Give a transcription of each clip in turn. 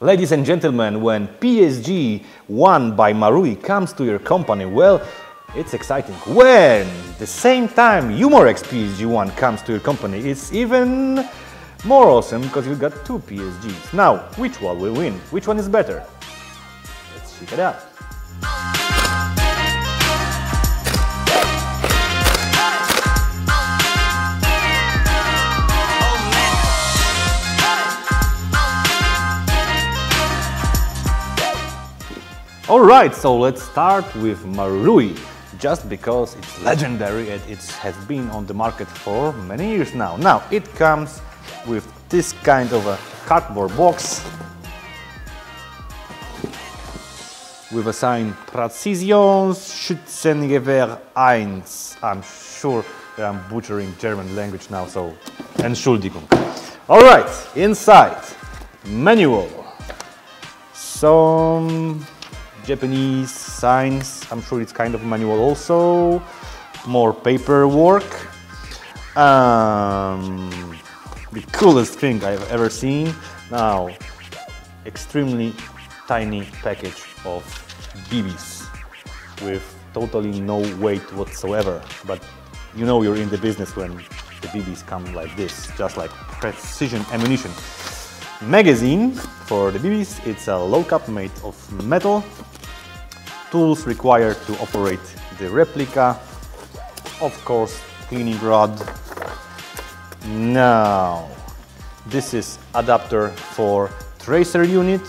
Ladies and gentlemen, when PSG-1 by Marui comes to your company, well, it's exciting. When the same time Umarex PSG-1 comes to your company, it's even more awesome because you got two PSGs. Now, which one will win? Which one is better? Let's check it out. Alright, so let's start with Marui, just because it's legendary and it has been on the market for many years now. Now, it comes with this kind of a cardboard box with a sign Präzisionsschützengewehr 1. I'm sure that I'm butchering German language now, so Entschuldigung. Alright, inside, manual. Some Japanese signs, I'm sure it's kind of manual also, more paperwork, the coolest thing I've ever seen. Now, extremely tiny package of BBs with totally no weight whatsoever, but you know you're in the business when the BBs come like this, just like precision ammunition. Magazine for the BBs, it's a low cap made of metal. Tools required to operate the replica, of course, cleaning rod. Now, this is adapter for tracer unit,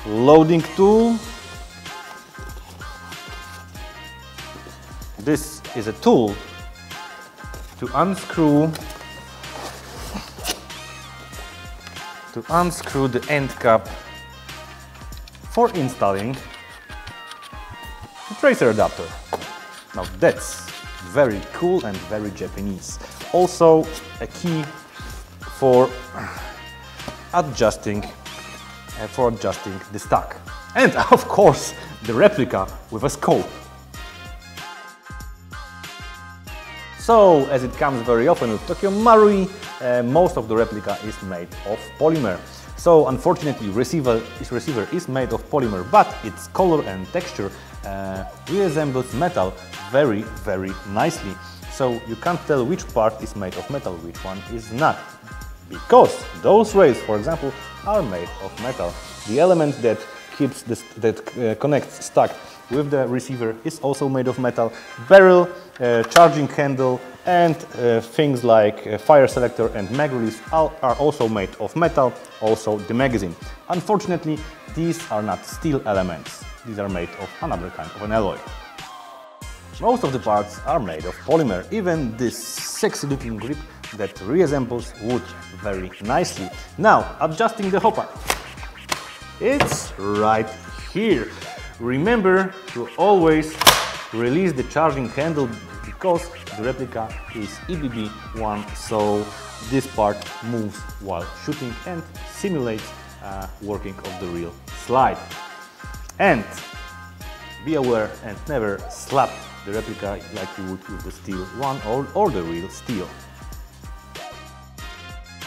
loading tool. This is a tool to unscrew the end cap for installing the tracer adapter. Now that's very cool and very Japanese. Also a key for adjusting the stock. And of course the replica with a scope. So, as it comes very often with Tokyo Marui, most of the replica is made of polymer. So, unfortunately, receiver is made of polymer, but its color and texture resembles metal very, very nicely. So, you can't tell which part is made of metal, which one is not. Because those rails, for example, are made of metal. The element that connects stock with the receiver is also made of metal. Barrel, charging handle, and things like fire selector and mag release are also made of metal, also the magazine. Unfortunately, these are not steel elements. These are made of another kind of an alloy. Most of the parts are made of polymer, even this sexy looking grip that resembles wood very nicely. Now, adjusting the hopper. It's right here. Remember to always release the charging handle because the replica is EBB1, so this part moves while shooting and simulates working of the real slide. And be aware and never slap the replica like you would with the steel one or the real steel.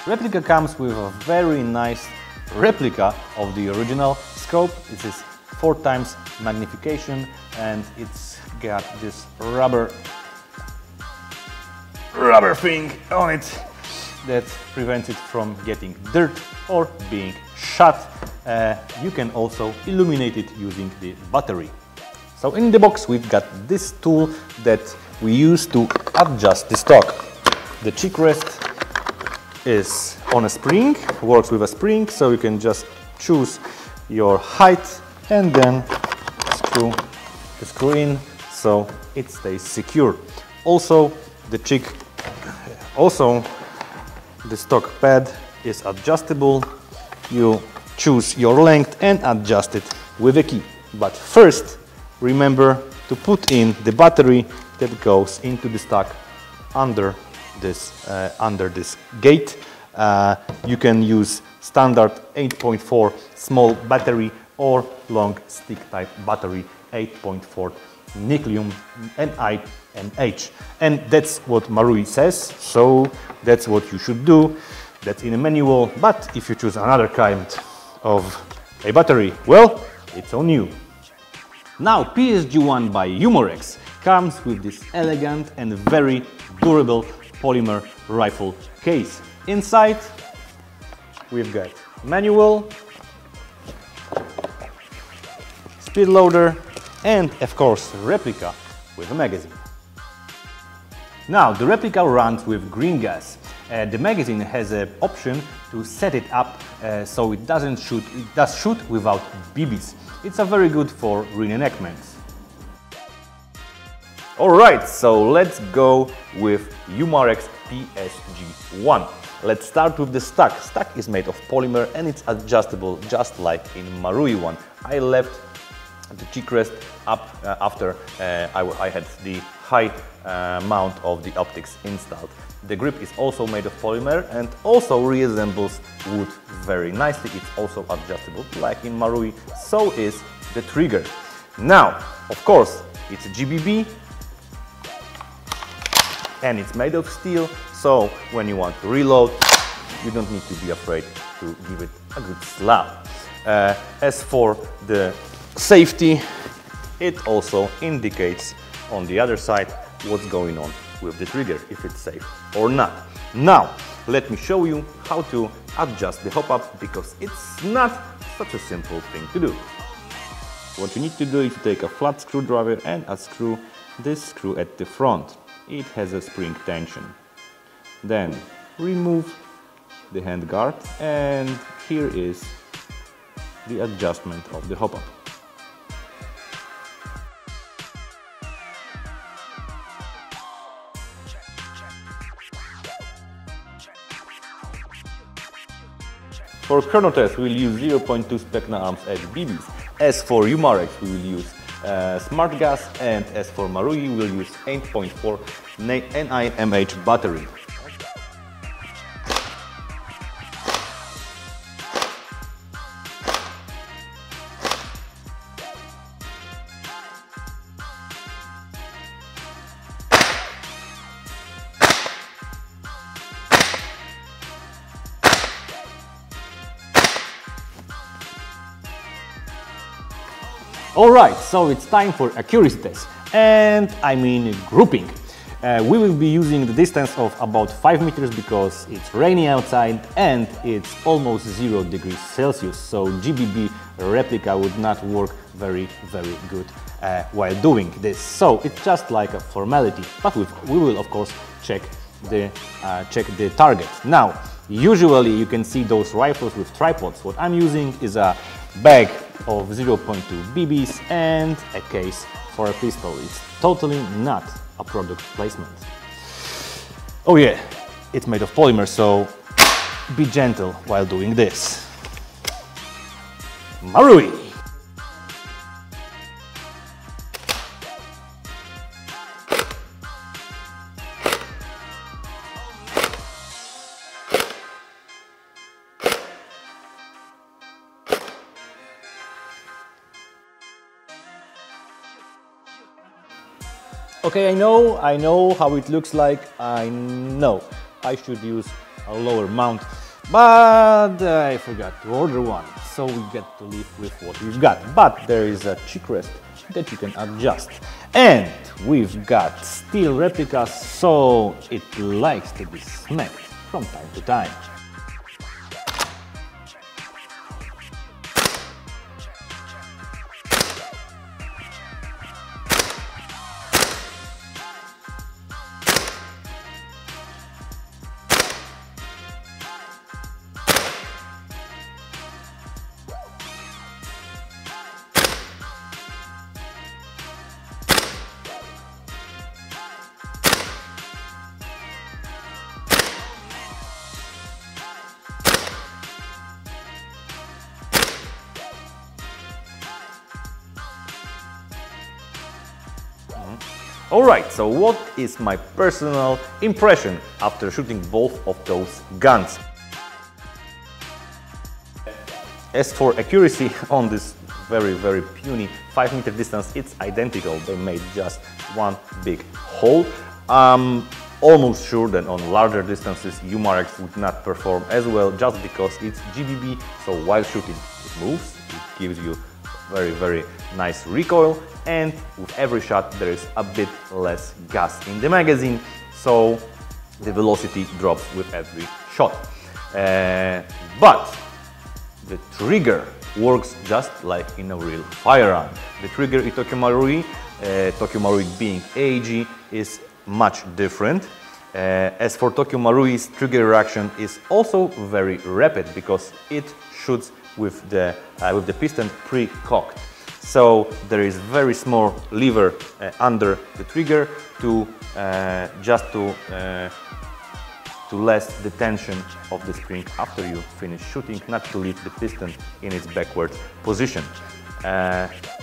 Replica comes with a very nice replica of the original scope. This is 4 times magnification and it's got this rubber thing on it that prevents it from getting dirt or being shot. You can also illuminate it using the battery. So in the box we've got this tool that we use to adjust the stock. The cheek rest is on a spring, works with a spring, so you can just choose your height and then screw in so it stays secure. Also the stock pad is adjustable. You choose your length and adjust it with a key. But first remember to put in the battery that goes into the stock under this gate. You can use standard 8.4 small battery or long stick type battery 8.4 nickel NiMH. And that's what Marui says, so that's what you should do. That's in a manual, but if you choose another kind, of a battery? Well, it's on you. Now, PSG-1 by Umarex comes with this elegant and very durable polymer rifle case. Inside, we've got manual, speedloader, and of course replica with a magazine. Now, the replica runs with green gas. The magazine has an option to set it up so it doesn't shoot. It does shoot without BBs. It's a very good for reenactments. Alright, so let's go with Umarex PSG-1. Let's start with the stock. Stock is made of polymer and it's adjustable just like in Marui one. I left the G-crest up after I had the high mount of the optics installed. The grip is also made of polymer and also resembles wood very nicely. It's also adjustable like in Marui, so is the trigger. Now, of course, it's a GBB and it's made of steel, so when you want to reload, you don't need to be afraid to give it a good slap. As for the safety, it also indicates on the other side what's going on with the trigger, if it's safe or not. Now, let me show you how to adjust the hop-up, because it's not such a simple thing to do. What you need to do is to take a flat screwdriver and unscrew this screw at the front. It has a spring tension. Then remove the hand guard, and here is the adjustment of the hop-up. For Chrono test, we'll use 0.2 Specna arms as BBs. As for Umarex, we will use Smart Gas, and as for Marui, we'll use 8.4 NIMH battery. Alright, so it's time for accuracy test, and I mean grouping. We will be using the distance of about 5 meters because it's rainy outside and it's almost 0 degrees Celsius, so GBB replica would not work very good while doing this. So it's just like a formality, but we will of course check the target. Now, usually you can see those rifles with tripods. What I'm using is a bag of 0.2 BBs and a case for a pistol. It's totally not a product placement. Oh yeah, it's made of polymer, so be gentle while doing this. Marui! Okay, I know how it looks like. I know I should use a lower mount, but I forgot to order one, so we get to live with what we've got. But there is a cheek rest that you can adjust, and we've got steel replicas, so it likes to be smacked from time to time. Alright, so what is my personal impression after shooting both of those guns? As for accuracy on this very puny 5-meter distance, it's identical. They made just one big hole. almost sure that on larger distances Umarex would not perform as well just because it's GBB, so while shooting it moves, it gives you very nice recoil, and with every shot there is a bit less gas in the magazine, so the velocity drops with every shot. But the trigger works just like in a real firearm. The trigger in Tokyo Marui being AEG, is much different. As for Tokyo Marui's trigger reaction is also very rapid because it shoots with the piston pre-cocked. So there is very small lever under the trigger to lessen the tension of the spring after you finish shooting, not to leave the piston in its backward position.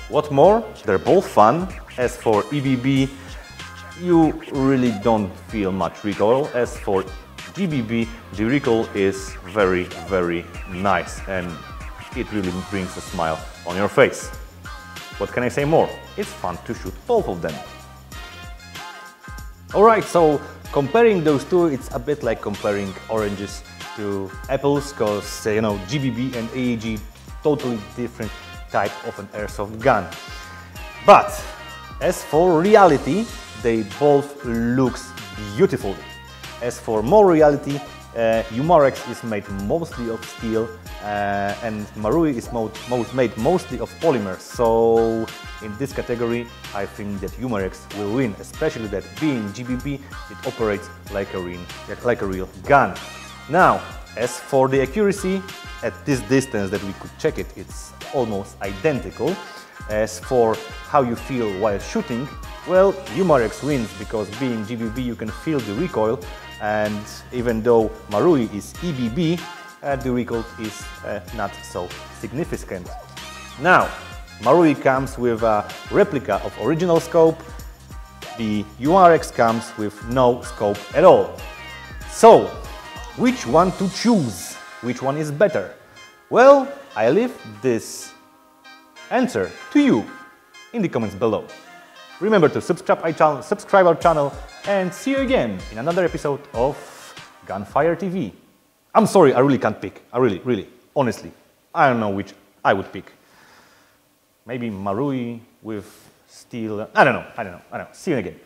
What more? They're both fun. As for EBB, you really don't feel much recoil. As for GBB, the recoil is very nice and it really brings a smile on your face. What can I say more? It's fun to shoot both of them. Alright, so comparing those two, it's a bit like comparing oranges to apples, because you know, GBB and AEG, totally different type of an airsoft gun. But as for reality, they both looks beautifully. As for more reality, Umarex is made mostly of steel and Marui is made mostly of polymer. So in this category, I think that Umarex will win, especially that being GBB, it operates like a real gun. Now, as for the accuracy, at this distance that we could check it, it's almost identical. As for how you feel while shooting, well, Umarex wins because being GBB you can feel the recoil, and even though Marui is EBB, the recoil is not so significant. Now, Marui comes with a replica of original scope, the Umarex comes with no scope at all. So, which one to choose? Which one is better? Well, I leave this answer to you in the comments below. Remember to subscribe our channel, and see you again in another episode of Gunfire TV. I'm sorry, I really can't pick. I really, honestly, I don't know which I would pick. Maybe Marui with steel. I don't know. See you again.